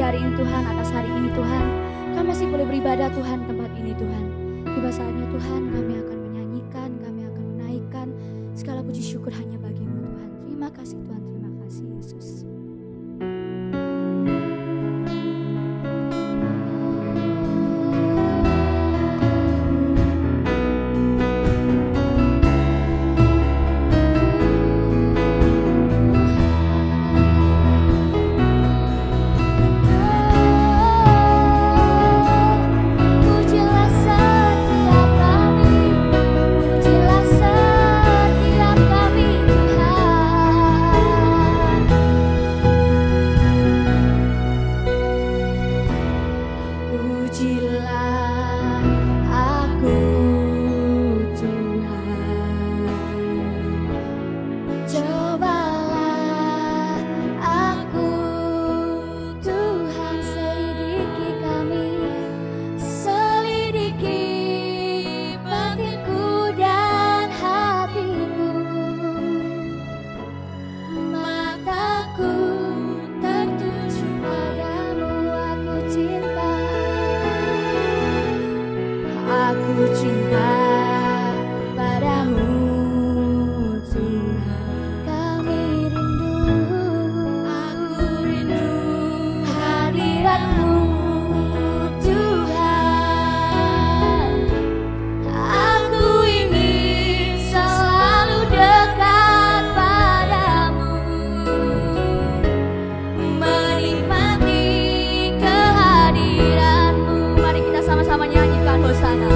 Hari ini Tuhan, atas hari ini Tuhan, kami masih boleh beribadah Tuhan tempat ini Tuhan. Tiba saatnya Tuhan, kami akan menyanyikan, kami akan menaikkan segala puji syukur hanya bagimu Tuhan. Terima kasih Tuhan, terima kasih Yesus. Kami mau nyanyikan Hosana.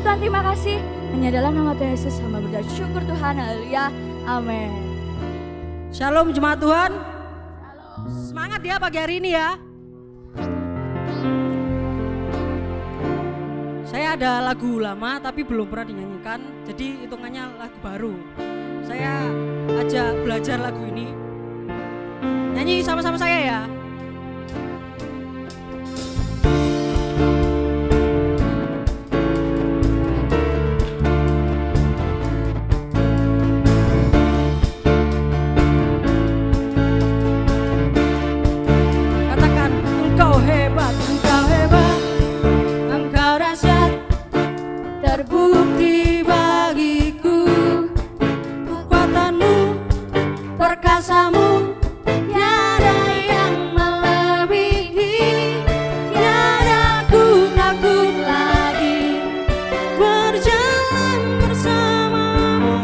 Tuhan, terima kasih. Hanya dalam nama Tuhan Yesus hamba bersyukur Tuhan. Haleluya. Amin. Shalom jemaat Tuhan. Semangat ya pagi hari ini ya. Saya ada lagu lama tapi belum pernah dinyanyikan, jadi hitungannya lagu baru. Saya ajak belajar lagu ini. Nyanyi sama-sama saya ya. Katakan, engkau hebat, engkau hebat, engkau dahsyat, terbukti bagiku. Kekuatanmu, perkasamu, tiada yang melebihi. Tiada ku takut lagi berjalan bersamamu.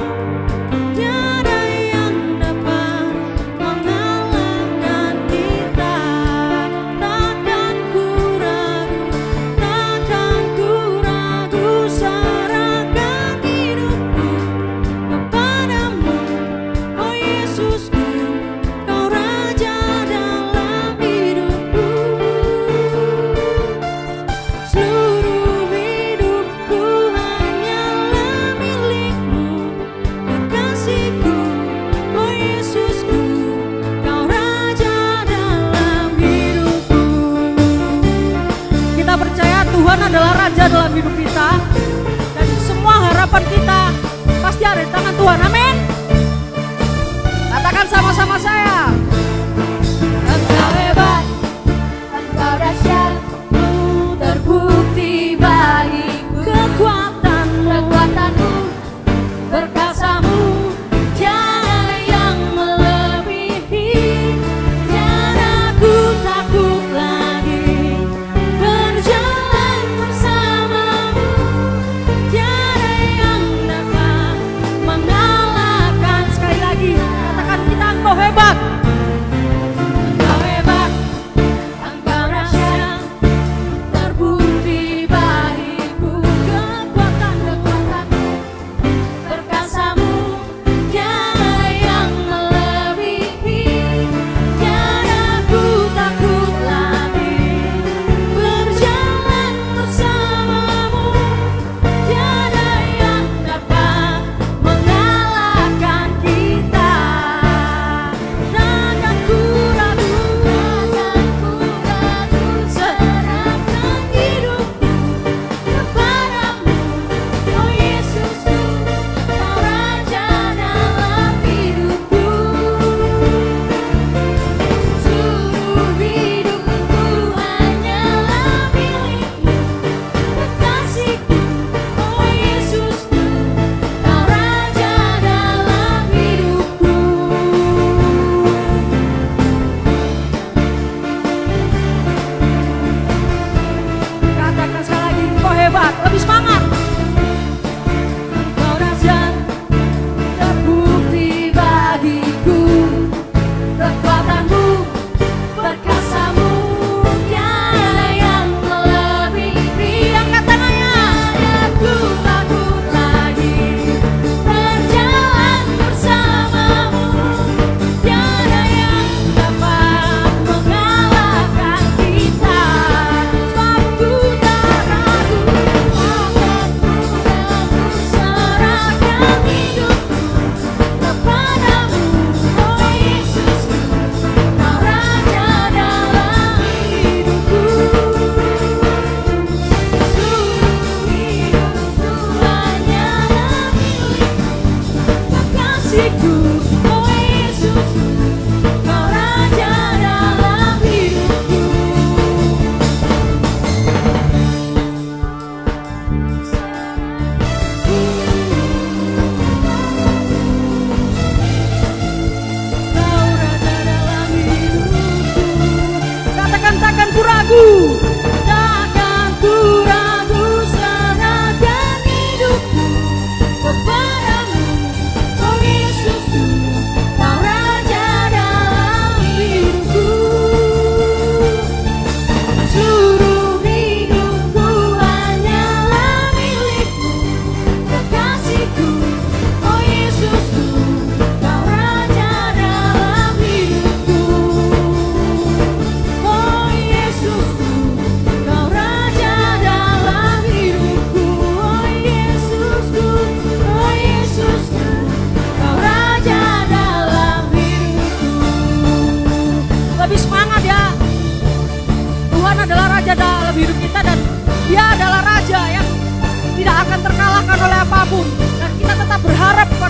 Tiada yang dapat mengalahkan kita. Takkan ku ragu, takkan ku ragu, serahkan hidupku kepadamu. Oh Yesusku, Kau Raja dalam hidupku. Seluruh hidupku hanyalah milikmu, kekasihku. Oh Yesusku, Kau Raja dalam hidupku. Kita percaya Tuhan adalah Raja dalam hidup kita, dan semua harapan kita pasti ada di tangan Tuhan. Amin. Katakan sama-sama saya. Engkau hebat, Engkau dahsyat, terbukti bagiku. Kekuatanmu, Berkasamu, tiada yang melebihi. tiada ku takut lagi berjalan bersamamu. Tiada yang dapat mengalahkan. Sekali lagi, katakan kita engkau hebat.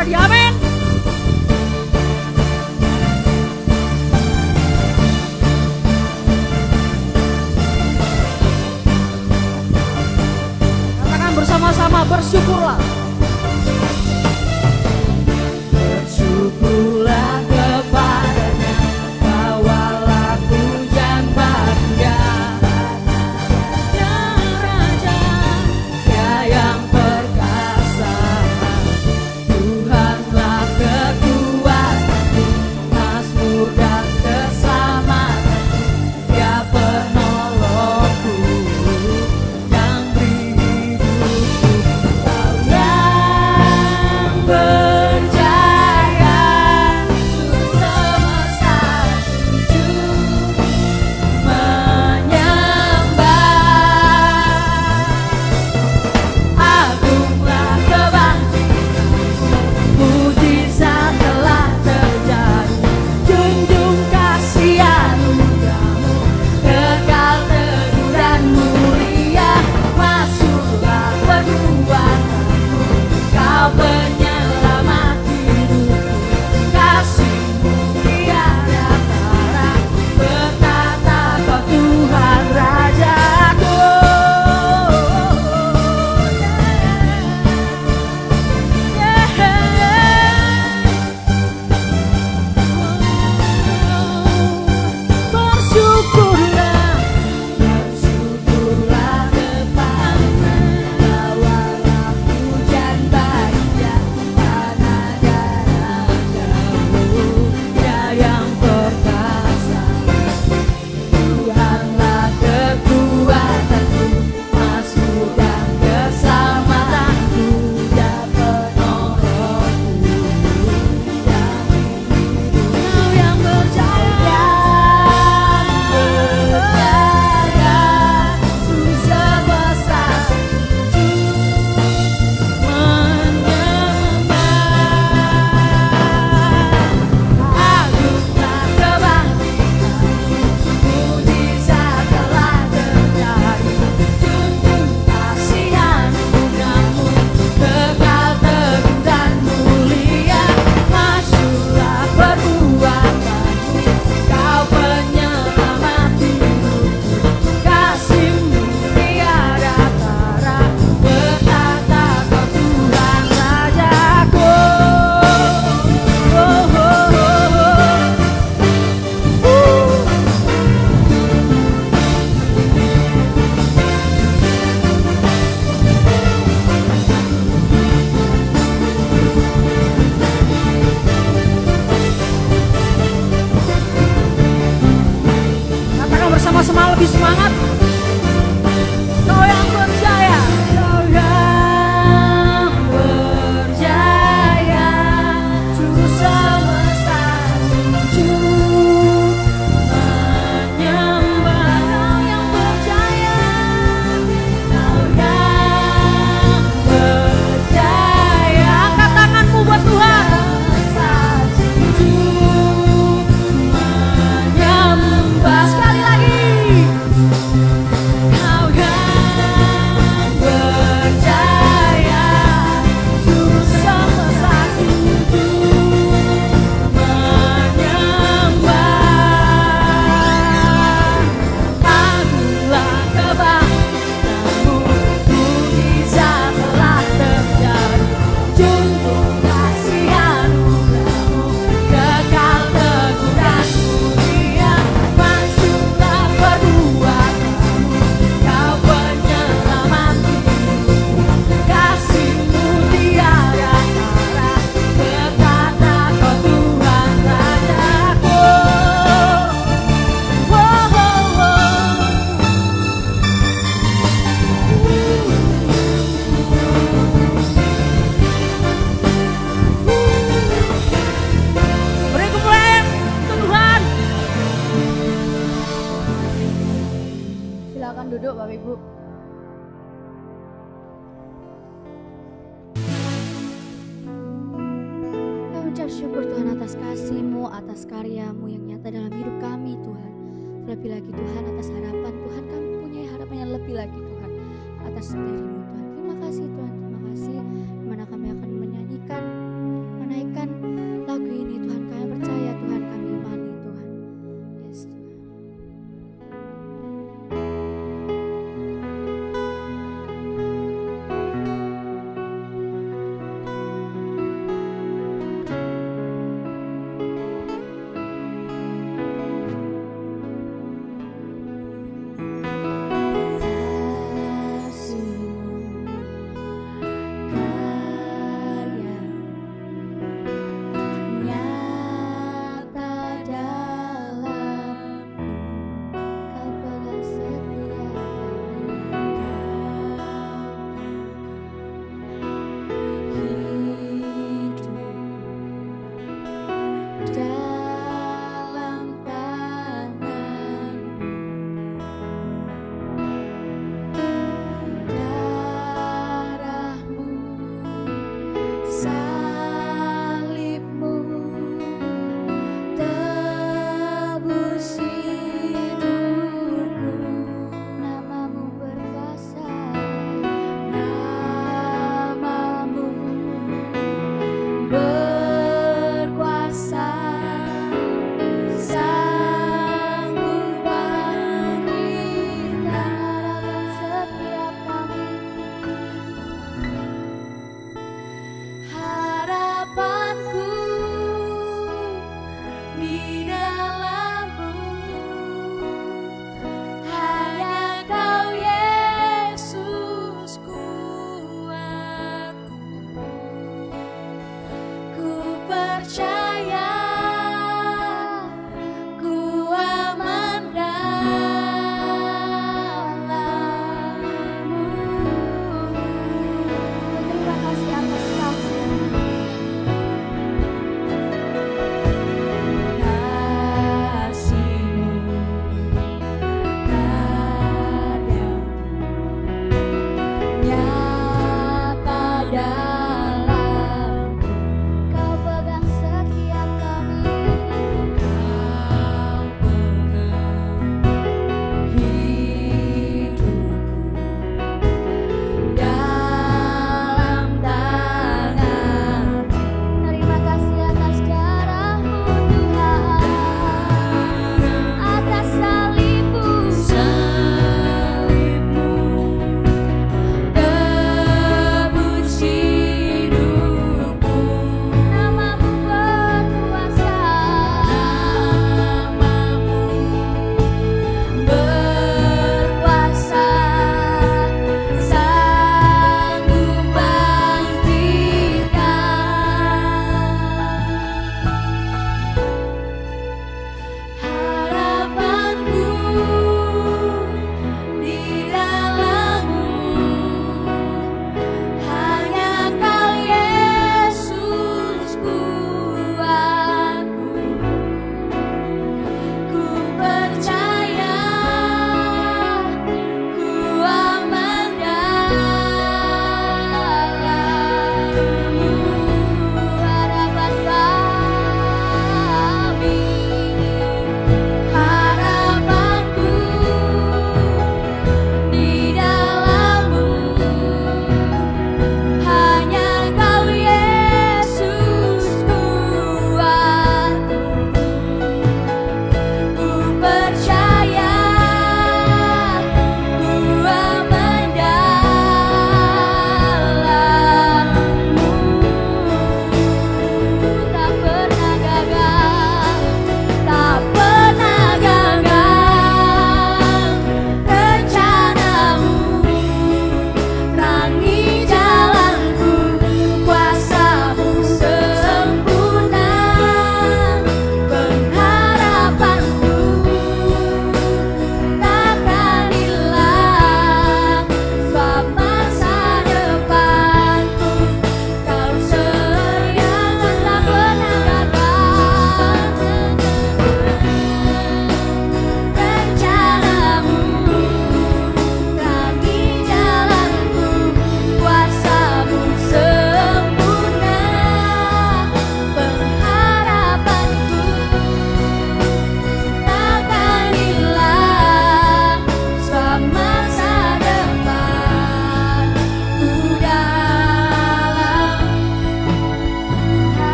ready? Amin. Katakan bersama-sama, bersyukurlah. Bersyukurlah kepadanya, bawalah pujian bagi Dia. Dia Raja, Dia yang perkasa, Tuhanlah kekuatanku, Mazmur dan keselamatanku, Dia penolongku yang beri hidupku. Kau yang berjaya, seluruh semesta sujud menyembah. Agunglah kebangkitanmu, mujizat telah terjadi. Junjung kasih anugerahmu, kekal teguh dan mulia. Masuklah perbuatanmu, Kau penyelamat hidupku. Kasih-Mu tiada tara, berkata Kau Tuhan Rajaku. Bersyukurlah, bersyukurlah kepadanya, bawalah pujian bagi Dia, karena Dia Rajamu, Dia yang perkasa, Tuhanlah kekuatanku, Mazmur dan keselamatanku, Dia penolongku yang hidup. Kau yang berjaya, seluruh semesta sujud menyembah. Agunglah kebangkitanmu, mujizat telah terjadi. Junjung kasih anugerahmu, kekal teguh dan mulia. Masuklah perbuatanmu, Kau penyelamat hidupku. Kasih-Mu tiada tara, berkata Kau Tuhan Rajaku. Katakan bersama-sama lebih semangat. Kau yang berjaya, Kau yang berjaya, seluruh semesta sujud menyembah. Kau yang berjaya, Kau yang berjaya. Angkat tanganmu buat Tuhan. Sujud menyembah. Sekali lagi. Kau yang berjaya, seluruh semesta sujud menyembah. Agunglah kebangkitanmu, mujizat telah terjadi. Junjung kasih anugerahmu, kekal teguh dan mulia. Masuklah perbuatanmu, Kau penyelamat hidupku. Kasih-Mu tiada tara, berkata Kau Tuhan Rajaku. Beri kemuliaan untuk Tuhan. Silakan duduk Bapak Ibu. Kami ucap syukur Tuhan atas kasih-Mu, atas karya-Mu yang nyata dalam hidup kami Tuhan. Terlebih lagi Tuhan atas harapan Tuhan, kami punya harapan yang lebih lagi Tuhan atas diri-Mu Tuhan. Terima kasih Tuhan, terima kasih. Dimana kami akan menyanyikan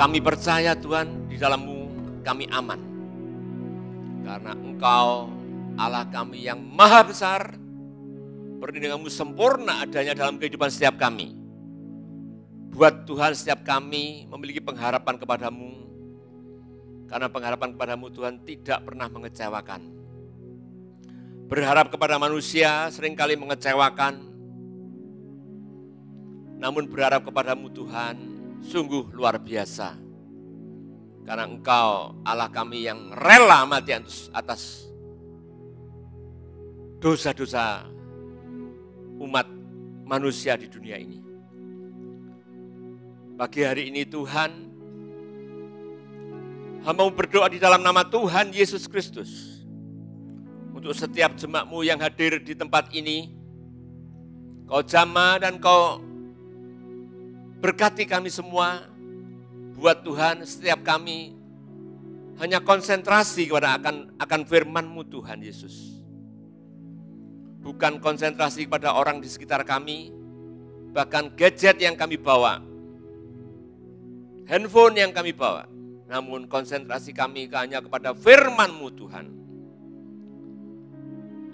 Kami percaya Tuhan, di dalam-Mu kami aman. Karena Engkau Allah kami yang maha besar, perlindungan-Mu sempurna adanya dalam kehidupan setiap kami. Buat Tuhan setiap kami memiliki pengharapan kepada-Mu, karena pengharapan kepada-Mu Tuhan tidak pernah mengecewakan. Berharap kepada manusia seringkali mengecewakan, namun berharap kepada-Mu Tuhan sungguh luar biasa. Karena Engkau Allah kami yang rela mati atas dosa-dosa umat manusia di dunia ini. Pagi hari ini Tuhan, hamba berdoa di dalam nama Tuhan Yesus Kristus. Untuk setiap jemaat-Mu yang hadir di tempat ini, Kau jamah dan Kau berkati kami semua. Buat Tuhan setiap kami hanya konsentrasi kepada akan firman-Mu Tuhan Yesus. Bukan konsentrasi kepada orang di sekitar kami, bahkan gadget yang kami bawa, handphone yang kami bawa, namun konsentrasi kami hanya kepada firman-Mu Tuhan.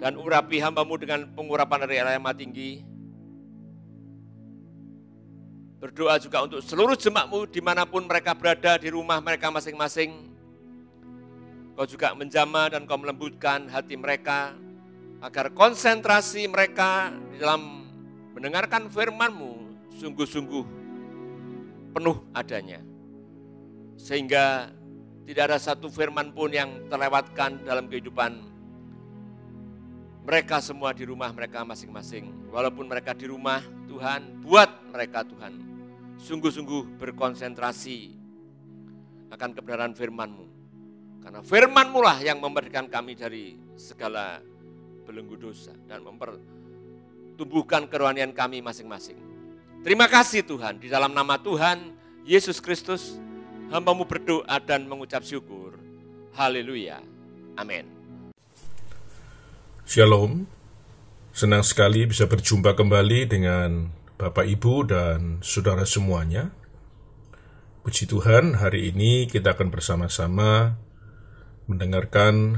Dan urapi hamba-Mu dengan pengurapan dari Allah yang maha tinggi. Berdoa juga untuk seluruh jemaat-Mu dimanapun mereka berada di rumah mereka masing-masing. Kau juga menjamah dan Kau melembutkan hati mereka, agar konsentrasi mereka di dalam mendengarkan firman-Mu sungguh-sungguh penuh adanya. Sehingga tidak ada satu firman pun yang terlewatkan dalam kehidupan mereka semua di rumah mereka masing-masing. Walaupun mereka di rumah, Tuhan, buat mereka Tuhan sungguh-sungguh berkonsentrasi akan kebenaran firman-Mu. Karena firman-Mu lah yang memerdekakan kami dari segala belenggu dosa dan mempertumbuhkan kerohanian kami masing-masing. Terima kasih Tuhan, di dalam nama Tuhan Yesus Kristus, hamba-Mu berdoa dan mengucap syukur. Haleluya. Amin. Shalom, senang sekali bisa berjumpa kembali dengan Bapak, Ibu, dan saudara semuanya. Puji Tuhan, hari ini kita akan bersama-sama mendengarkan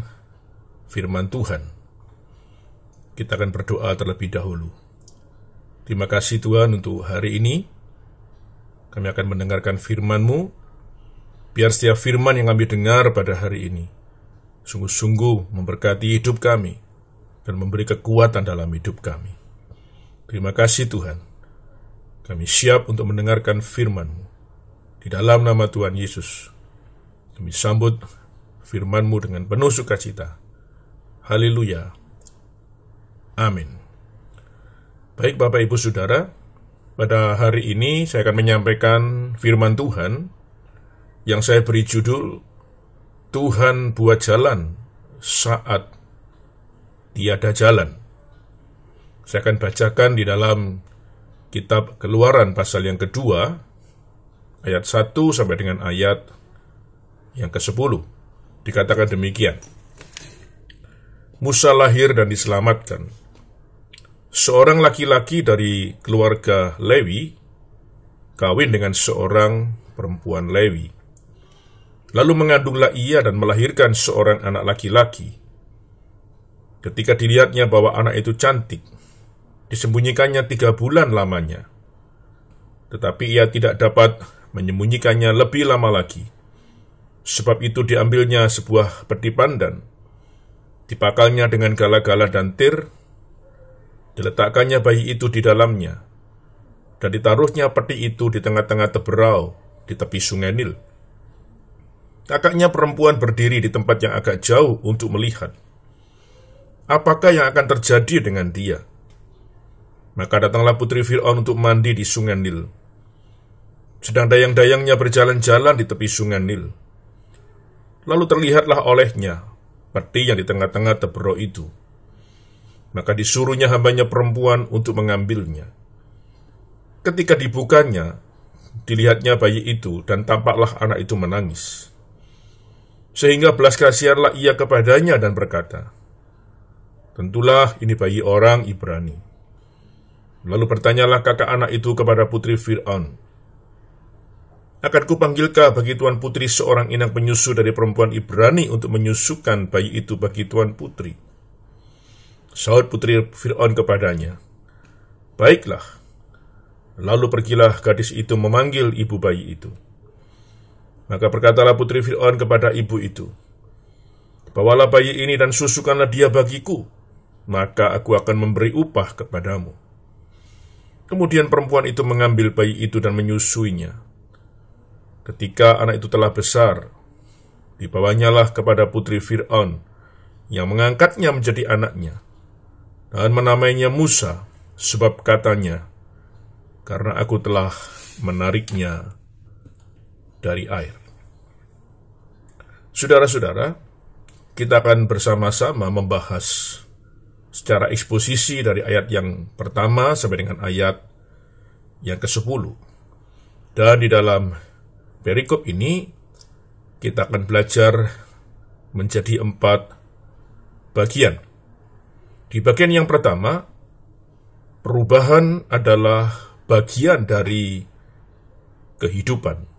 firman Tuhan. Kita akan berdoa terlebih dahulu. Terima kasih Tuhan untuk hari ini. Kami akan mendengarkan firman-Mu. Biar setiap firman yang kami dengar pada hari ini sungguh-sungguh memberkati hidup kami dan memberi kekuatan dalam hidup kami. Terima kasih Tuhan. Kami siap untuk mendengarkan firman-Mu. Di dalam nama Tuhan Yesus, kami sambut firman-Mu dengan penuh sukacita. Haleluya. Amin. Baik Bapak Ibu Saudara, pada hari ini saya akan menyampaikan firman Tuhan yang saya beri judul Tuhan buat jalan saat tiada jalan. Saya akan bacakan di dalam kitab Keluaran pasal yang kedua, ayat 1 sampai dengan ayat yang ke-10. Dikatakan demikian. Musa lahir dan diselamatkan. Seorang laki-laki dari keluarga Lewi kawin dengan seorang perempuan Lewi. Lalu mengandunglah ia dan melahirkan seorang anak laki-laki. Ketika dilihatnya bahwa anak itu cantik, disembunyikannya 3 bulan lamanya. Tetapi ia tidak dapat menyembunyikannya lebih lama lagi. Sebab itu diambilnya sebuah peti pandan, dipakalnya dengan gala-gala dan tir, diletakkannya bayi itu di dalamnya, dan ditaruhnya peti itu di tengah-tengah teberau di tepi sungai Nil. Kakaknya perempuan berdiri di tempat yang agak jauh untuk melihat apakah yang akan terjadi dengan dia. Maka datanglah putri Fir'aun untuk mandi di sungai Nil. Sedang dayang-dayangnya berjalan-jalan di tepi sungai Nil. Lalu terlihatlah olehnya peti yang di tengah-tengah teberau itu. Maka disuruhnya hambanya perempuan untuk mengambilnya. Ketika dibukanya, dilihatnya bayi itu dan tampaklah anak itu menangis. Sehingga belas kasihanlah ia kepadanya dan berkata, tentulah ini bayi orang Ibrani. Lalu bertanyalah kakak anak itu kepada putri Fir'aun, Akan kupanggilkah bagi tuan putri seorang inang penyusu dari perempuan Ibrani untuk menyusukan bayi itu bagi tuan putri? Sahut putri Fir'aun kepadanya, baiklah. Lalu pergilah gadis itu memanggil ibu bayi itu. Maka berkatalah putri Fir'aun kepada ibu itu, bawalah bayi ini dan susukanlah dia bagiku, maka aku akan memberi upah kepadamu. Kemudian perempuan itu mengambil bayi itu dan menyusuinya. Ketika anak itu telah besar, dibawanyalah kepada putri Fir'aun, yang mengangkatnya menjadi anaknya, dan menamainya Musa, sebab katanya, karena aku telah menariknya dari air. Saudara-saudara, kita akan bersama-sama membahas secara eksposisi dari ayat yang pertama sampai dengan ayat yang ke-10. Dan di dalam perikop ini kita akan belajar menjadi 4 bagian. Di bagian yang pertama, perubahan adalah bagian dari kehidupan.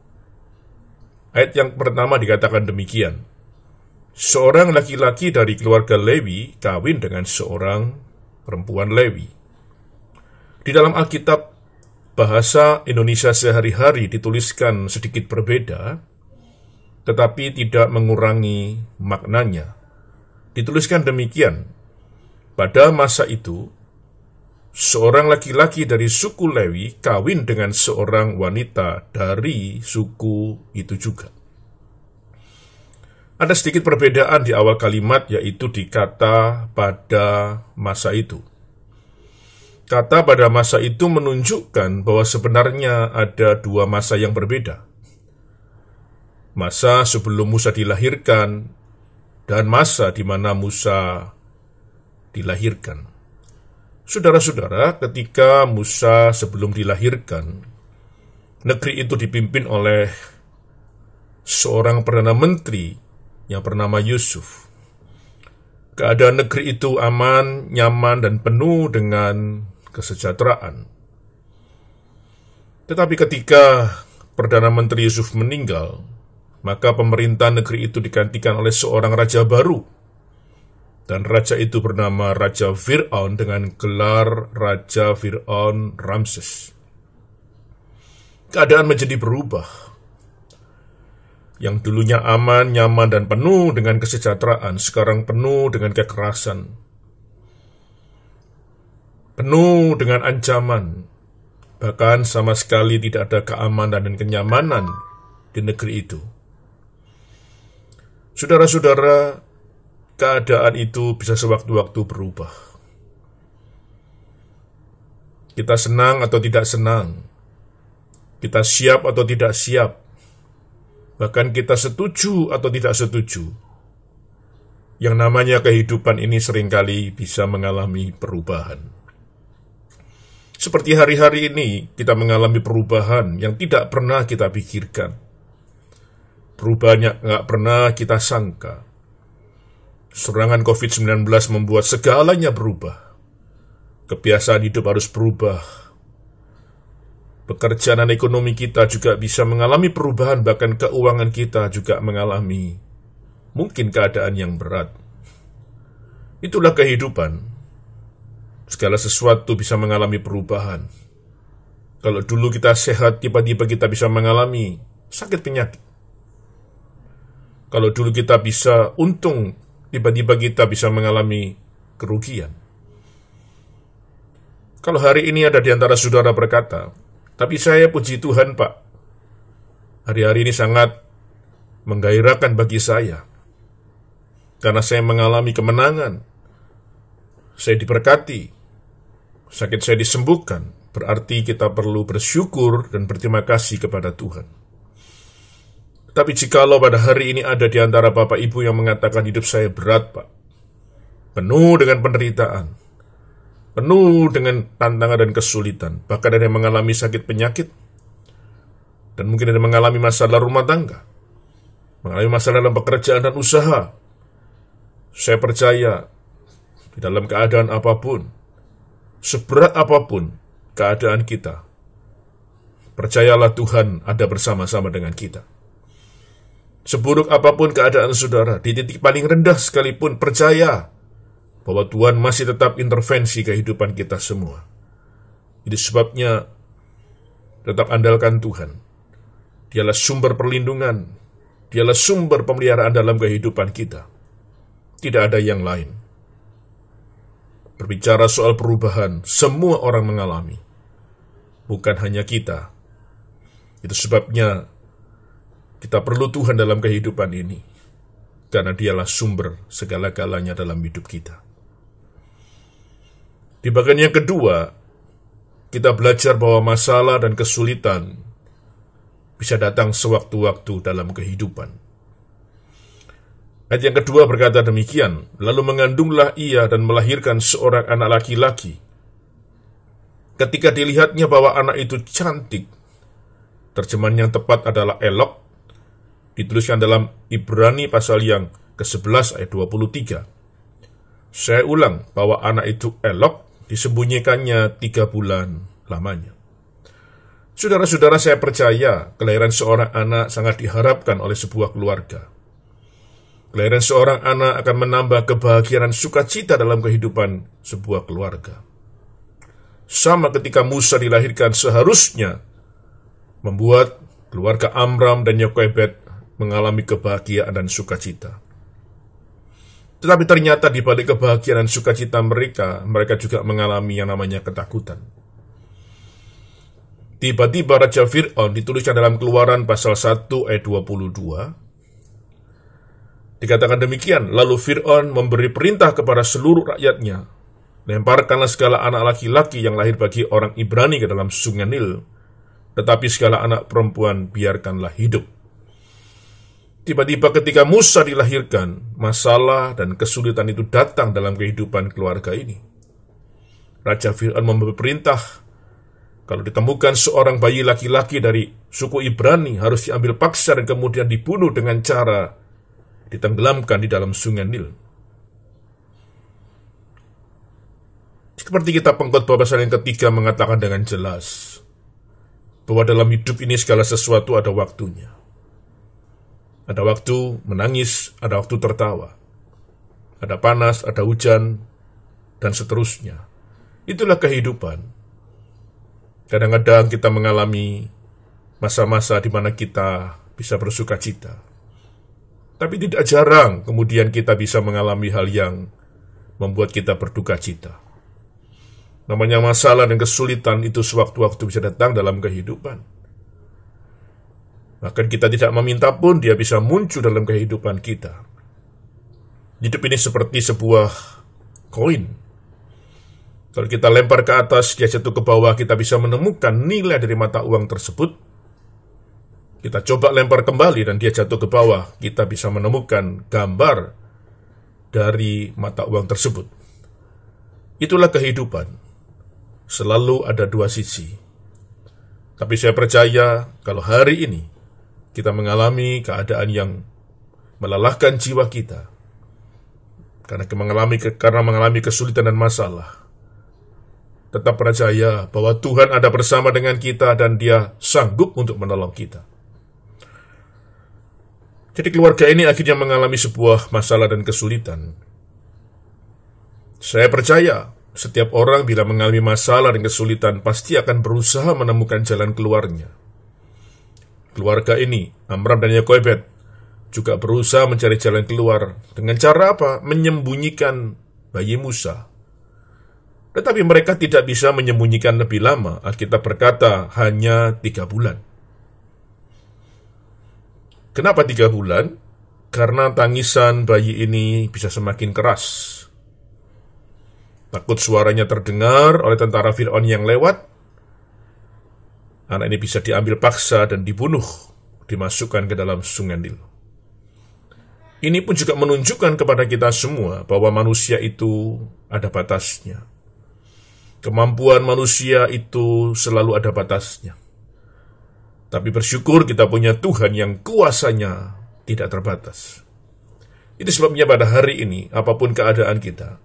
Ayat yang pertama dikatakan demikian. Seorang laki-laki dari keluarga Lewi kawin dengan seorang perempuan Lewi. Di dalam Alkitab, bahasa Indonesia sehari-hari dituliskan sedikit berbeda, tetapi tidak mengurangi maknanya. Dituliskan demikian, pada masa itu, seorang laki-laki dari suku Lewi kawin dengan seorang wanita dari suku itu juga. Ada sedikit perbedaan di awal kalimat, yaitu di kata pada masa itu. Kata pada masa itu menunjukkan bahwa sebenarnya ada 2 masa yang berbeda. Masa sebelum Musa dilahirkan dan masa di mana Musa dilahirkan. Saudara-saudara, ketika Musa sebelum dilahirkan, negeri itu dipimpin oleh seorang perdana menteri yang bernama Yusuf. Keadaan negeri itu aman, nyaman, dan penuh dengan kesejahteraan. Tetapi ketika Perdana Menteri Yusuf meninggal, maka pemerintah negeri itu digantikan oleh seorang raja baru. Dan raja itu bernama Raja Fir'aun dengan gelar Raja Fir'aun Ramses. Keadaan menjadi berubah. Yang dulunya aman, nyaman, dan penuh dengan kesejahteraan, sekarang penuh dengan kekerasan. Penuh dengan ancaman, bahkan sama sekali tidak ada keamanan dan kenyamanan di negeri itu. Saudara-saudara, keadaan itu bisa sewaktu-waktu berubah. Kita senang atau tidak senang, kita siap atau tidak siap, bahkan kita setuju atau tidak setuju. Yang namanya kehidupan ini seringkali bisa mengalami perubahan. Seperti hari-hari ini, kita mengalami perubahan yang tidak pernah kita pikirkan. Perubahan yang nggak pernah kita sangka. Serangan COVID-19 membuat segalanya berubah. Kebiasaan hidup harus berubah. Pekerjaan dan ekonomi kita juga bisa mengalami perubahan, bahkan keuangan kita juga mengalami mungkin keadaan yang berat. Itulah kehidupan. Segala sesuatu bisa mengalami perubahan. Kalau dulu kita sehat, tiba-tiba kita bisa mengalami sakit penyakit. Kalau dulu kita bisa untung, tiba-tiba kita bisa mengalami kerugian. Kalau hari ini ada di antara saudara berkata, tapi saya puji Tuhan Pak, hari-hari ini sangat menggairahkan bagi saya, karena saya mengalami kemenangan, saya diberkati, sakit saya disembuhkan, berarti kita perlu bersyukur dan berterima kasih kepada Tuhan. Tapi jikalau pada hari ini ada di antara Bapak Ibu yang mengatakan hidup saya berat Pak, penuh dengan penderitaan, penuh dengan tantangan dan kesulitan, bahkan ada yang mengalami sakit penyakit, dan mungkin ada yang mengalami masalah rumah tangga, mengalami masalah dalam pekerjaan dan usaha. Saya percaya, di dalam keadaan apapun, seberat apapun keadaan kita, percayalah Tuhan ada bersama-sama dengan kita. Seburuk apapun keadaan saudara, di titik paling rendah sekalipun, percaya bahwa Tuhan masih tetap intervensi kehidupan kita semua. Itu sebabnya tetap andalkan Tuhan. Dialah sumber perlindungan, dialah sumber pemeliharaan dalam kehidupan kita. Tidak ada yang lain. Berbicara soal perubahan, semua orang mengalami. Bukan hanya kita. Itu sebabnya kita perlu Tuhan dalam kehidupan ini, karena dialah sumber segala-galanya dalam hidup kita. Di bagian yang kedua, kita belajar bahwa masalah dan kesulitan bisa datang sewaktu-waktu dalam kehidupan. Ayat yang kedua berkata demikian, lalu mengandunglah ia dan melahirkan seorang anak laki-laki. Ketika dilihatnya bahwa anak itu cantik, terjemahan yang tepat adalah elok, dituliskan dalam Ibrani pasal yang ke-11 ayat 23. Saya ulang, bahwa anak itu elok, disembunyikannya 3 bulan lamanya. Saudara-saudara, saya percaya kelahiran seorang anak sangat diharapkan oleh sebuah keluarga. Kelahiran seorang anak akan menambah kebahagiaan sukacita dalam kehidupan sebuah keluarga. Sama ketika Musa dilahirkan, seharusnya membuat keluarga Amram dan Yokebed mengalami kebahagiaan dan sukacita. Tetapi ternyata di balik kebahagiaan dan sukacita mereka juga mengalami yang namanya ketakutan. Tiba-tiba Raja Fir'aun, dituliskan dalam Keluaran pasal 1 ayat 22, dikatakan demikian, lalu Fir'aun memberi perintah kepada seluruh rakyatnya, lemparkanlah segala anak laki-laki yang lahir bagi orang Ibrani ke dalam sungai Nil, tetapi segala anak perempuan biarkanlah hidup. Tiba-tiba ketika Musa dilahirkan, masalah dan kesulitan itu datang dalam kehidupan keluarga ini. Raja Fir'aun memberi perintah, kalau ditemukan seorang bayi laki-laki dari suku Ibrani harus diambil paksa dan kemudian dibunuh dengan cara ditenggelamkan di dalam sungai Nil. Seperti kitab Pengkhotbah pasal yang ketiga mengatakan dengan jelas, bahwa dalam hidup ini segala sesuatu ada waktunya. Ada waktu menangis, ada waktu tertawa. Ada panas, ada hujan, dan seterusnya. Itulah kehidupan. Kadang-kadang kita mengalami masa-masa di mana kita bisa bersuka cita. Tapi tidak jarang kemudian kita bisa mengalami hal yang membuat kita berduka cita. Namanya masalah dan kesulitan itu sewaktu-waktu bisa datang dalam kehidupan. Bahkan kita tidak meminta pun dia bisa muncul dalam kehidupan kita. Hidup ini seperti sebuah koin. Kalau kita lempar ke atas, dia jatuh ke bawah, kita bisa menemukan nilai dari mata uang tersebut. Kita coba lempar kembali dan dia jatuh ke bawah, kita bisa menemukan gambar dari mata uang tersebut. Itulah kehidupan. Selalu ada dua sisi. Tapi saya percaya kalau hari ini kita mengalami keadaan yang melelahkan jiwa kita, karena mengalami kesulitan dan masalah, tetap percaya bahwa Tuhan ada bersama dengan kita dan Dia sanggup untuk menolong kita. Jadi keluarga ini akhirnya mengalami sebuah masalah dan kesulitan. Saya percaya setiap orang bila mengalami masalah dan kesulitan pasti akan berusaha menemukan jalan keluarnya. Keluarga ini, Amram dan Yokebed, juga berusaha mencari jalan keluar. Dengan cara apa? Menyembunyikan bayi Musa. Tetapi mereka tidak bisa menyembunyikan lebih lama. Alkitab berkata hanya 3 bulan. Kenapa 3 bulan? Karena tangisan bayi ini bisa semakin keras. Takut suaranya terdengar oleh tentara Fir'aun yang lewat, anak ini bisa diambil paksa dan dibunuh, dimasukkan ke dalam sungai Nil. Ini pun juga menunjukkan kepada kita semua bahwa manusia itu ada batasnya. Kemampuan manusia itu selalu ada batasnya. Tapi bersyukur kita punya Tuhan yang kuasanya tidak terbatas. Itu sebabnya pada hari ini, apapun keadaan kita,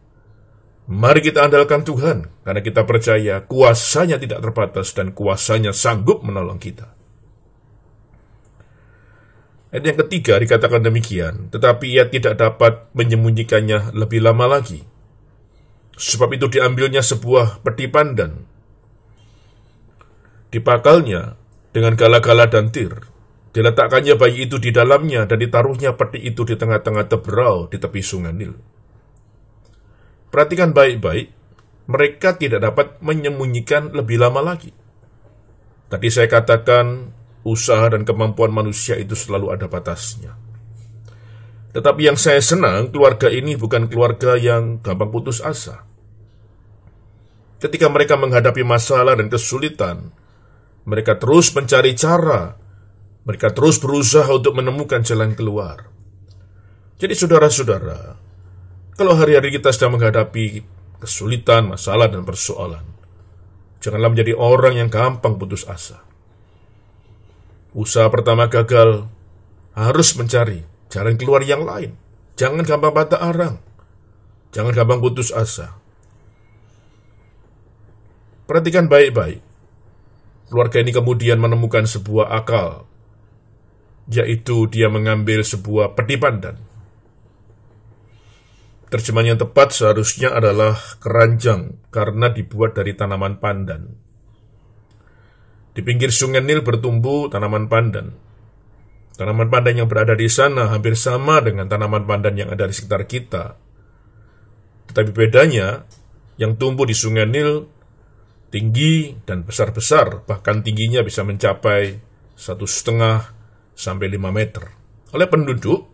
Mari kita andalkan Tuhan, karena kita percaya kuasa-Nya tidak terbatas dan kuasa-Nya sanggup menolong kita. Ayat yang ketiga dikatakan demikian, tetapi ia tidak dapat menyembunyikannya lebih lama lagi. Sebab itu diambilnya sebuah peti pandan, dipakalnya dengan gala-gala dan tir, diletakkannya bayi itu di dalamnya, dan ditaruhnya peti itu di tengah-tengah teberau di tepi sungai Nil. Perhatikan baik-baik, mereka tidak dapat menyembunyikan lebih lama lagi. Tadi saya katakan, usaha dan kemampuan manusia itu selalu ada batasnya. Tetapi yang saya senang, keluarga ini bukan keluarga yang gampang putus asa. Ketika mereka menghadapi masalah dan kesulitan, mereka terus mencari cara, mereka terus berusaha untuk menemukan jalan keluar. Jadi saudara-saudara, kalau hari-hari kita sedang menghadapi kesulitan, masalah, dan persoalan, janganlah menjadi orang yang gampang putus asa. Usaha pertama gagal, harus mencari jalan keluar yang lain. Jangan gampang patah arang. Jangan gampang putus asa. Perhatikan baik-baik. Keluarga ini kemudian menemukan sebuah akal, yaitu dia mengambil sebuah peti pandan. Terjemahan yang tepat seharusnya adalah keranjang, karena dibuat dari tanaman pandan. Di pinggir sungai Nil bertumbuh tanaman pandan. Tanaman pandan yang berada di sana hampir sama dengan tanaman pandan yang ada di sekitar kita. Tetapi bedanya, yang tumbuh di sungai Nil tinggi dan besar-besar, bahkan tingginya bisa mencapai 1,5 sampai 5 meter. Oleh penduduk,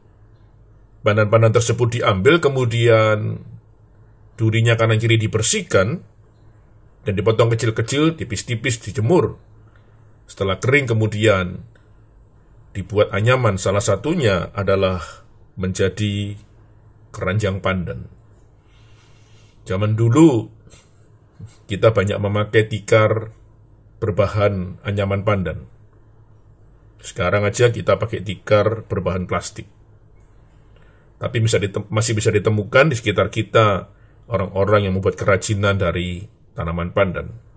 pandan-pandan tersebut diambil, kemudian durinya kanan kiri dibersihkan, dan dipotong kecil-kecil, tipis-tipis, dijemur. Setelah kering kemudian dibuat anyaman, salah satunya adalah menjadi keranjang pandan. Zaman dulu kita banyak memakai tikar berbahan anyaman pandan. Sekarang aja kita pakai tikar berbahan plastik. Tapi masih bisa ditemukan di sekitar kita orang-orang yang membuat kerajinan dari tanaman pandan.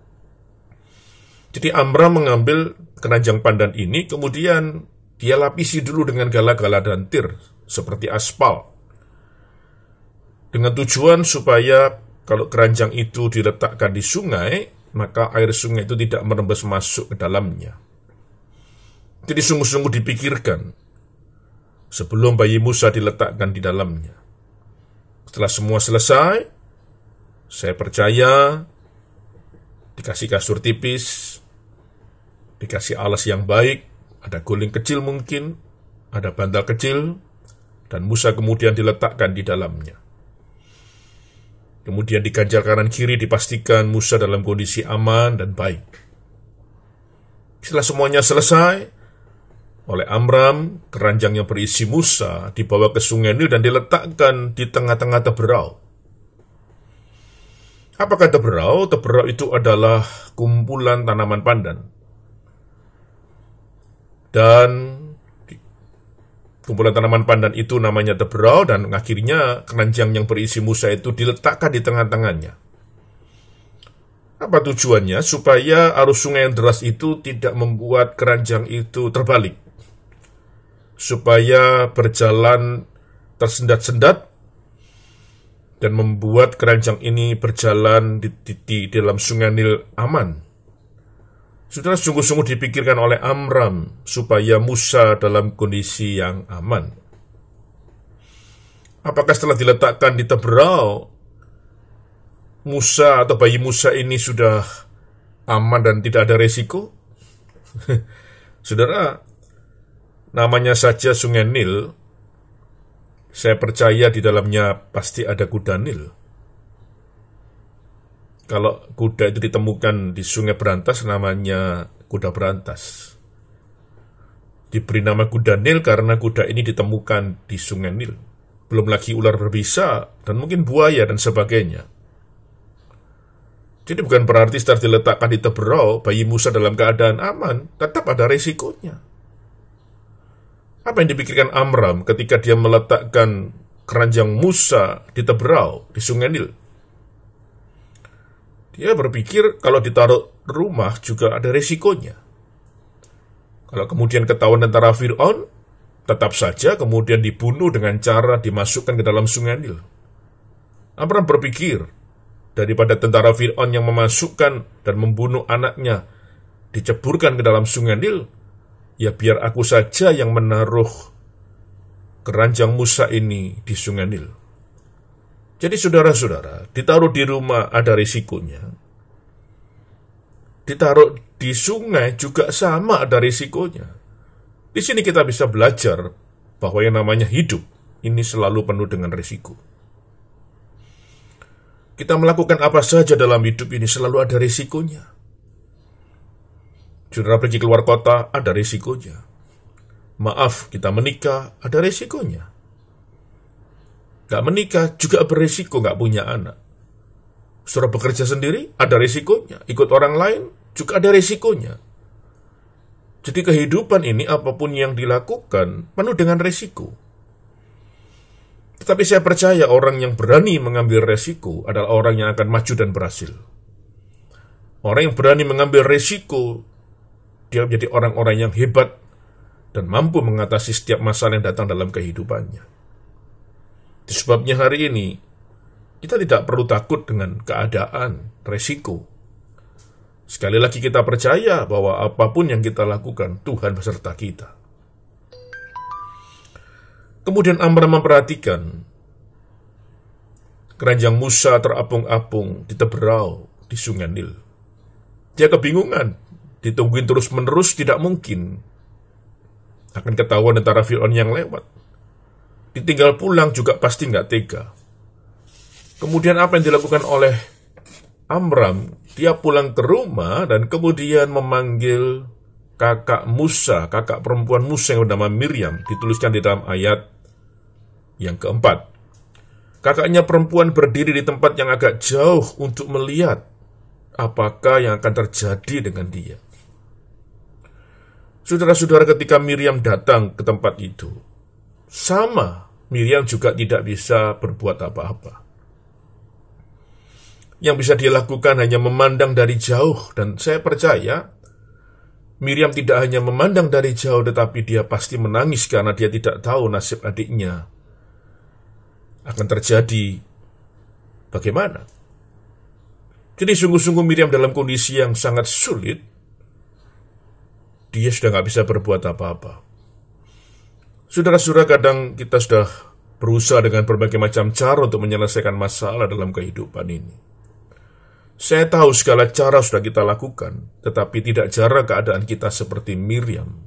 Jadi Amram mengambil keranjang pandan ini, kemudian dia lapisi dulu dengan gala-gala dan tir, seperti aspal. Dengan tujuan supaya kalau keranjang itu diletakkan di sungai, maka air sungai itu tidak merembes masuk ke dalamnya. Jadi sungguh-sungguh dipikirkan sebelum bayi Musa diletakkan di dalamnya. Setelah semua selesai, saya percaya dikasih kasur tipis, dikasih alas yang baik, ada guling kecil mungkin, ada bantal kecil, dan Musa kemudian diletakkan di dalamnya. Kemudian diganjal kanan kiri, dipastikan Musa dalam kondisi aman dan baik. Setelah semuanya selesai, oleh Amram, keranjang yang berisi Musa dibawa ke sungai Nil dan diletakkan di tengah-tengah teberau. Apakah teberau? Teberau itu adalah kumpulan tanaman pandan. Dan kumpulan tanaman pandan itu namanya teberau, dan akhirnya keranjang yang berisi Musa itu diletakkan di tengah-tengahnya. Apa tujuannya? Supaya arus sungai yang deras itu tidak membuat keranjang itu terbalik. Supaya berjalan tersendat-sendat dan membuat keranjang ini berjalan di dalam sungai Nil aman. Saudara, sungguh-sungguh dipikirkan oleh Amram supaya Musa dalam kondisi yang aman. Apakah setelah diletakkan di teberau, Musa atau bayi Musa ini sudah aman dan tidak ada resiko? Saudara, namanya saja sungai Nil, saya percaya di dalamnya pasti ada kuda Nil. Kalau kuda itu ditemukan di sungai berantas, namanya kuda berantas. Diberi nama kuda Nil karena kuda ini ditemukan di sungai Nil. Belum lagi ular berbisa, dan mungkin buaya dan sebagainya. Jadi bukan berarti setelah diletakkan di teberau, bayi Musa dalam keadaan aman, tetap ada resikonya. Apa yang dipikirkan Amram ketika dia meletakkan keranjang Musa di teberau, di sungai Nil? Dia berpikir kalau ditaruh rumah juga ada resikonya. Kalau kemudian ketahuan tentara Fir'aun, tetap saja kemudian dibunuh dengan cara dimasukkan ke dalam sungai Nil. Abram berpikir, daripada tentara Fir'aun yang memasukkan dan membunuh anaknya diceburkan ke dalam sungai Nil, ya biar aku saja yang menaruh keranjang Musa ini di sungai Nil. Jadi saudara-saudara, ditaruh di rumah ada risikonya. Ditaruh di sungai juga sama ada risikonya. Di sini kita bisa belajar bahwa yang namanya hidup ini selalu penuh dengan risiko. Kita melakukan apa saja dalam hidup ini selalu ada risikonya. Saudara pergi keluar kota, ada risikonya. Maaf, kita menikah, ada risikonya. Gak menikah juga berisiko gak punya anak. Saudara bekerja sendiri, ada risikonya. Ikut orang lain, juga ada risikonya. Jadi kehidupan ini apapun yang dilakukan penuh dengan resiko. Tetapi saya percaya orang yang berani mengambil resiko adalah orang yang akan maju dan berhasil. Orang yang berani mengambil resiko, dia menjadi orang-orang yang hebat dan mampu mengatasi setiap masalah yang datang dalam kehidupannya. Sebabnya hari ini, kita tidak perlu takut dengan keadaan, resiko. Sekali lagi kita percaya bahwa apapun yang kita lakukan, Tuhan beserta kita. Kemudian Amram memperhatikan keranjang Musa terapung-apung di teberau di sungai Nil. Dia kebingungan, ditungguin terus-menerus tidak mungkin. Akan ketahuan tentara Fir'aun yang lewat. Ditinggal pulang juga pasti nggak tega. Kemudian apa yang dilakukan oleh Amram? Dia pulang ke rumah dan kemudian memanggil kakak Musa, kakak perempuan Musa yang bernama Miriam, dituliskan di dalam ayat yang keempat. Kakaknya perempuan berdiri di tempat yang agak jauh untuk melihat apakah yang akan terjadi dengan dia. Saudara-saudara, ketika Miriam datang ke tempat itu, sama, Miriam juga tidak bisa berbuat apa-apa. Yang bisa dia lakukan hanya memandang dari jauh, dan saya percaya Miriam tidak hanya memandang dari jauh, tetapi dia pasti menangis karena dia tidak tahu nasib adiknya akan terjadi bagaimana. Jadi sungguh-sungguh Miriam dalam kondisi yang sangat sulit. Dia sudah nggak bisa berbuat apa-apa. Saudara-saudara, kadang kita sudah berusaha dengan berbagai macam cara untuk menyelesaikan masalah dalam kehidupan ini. Saya tahu segala cara sudah kita lakukan, tetapi tidak jarang keadaan kita seperti Miriam,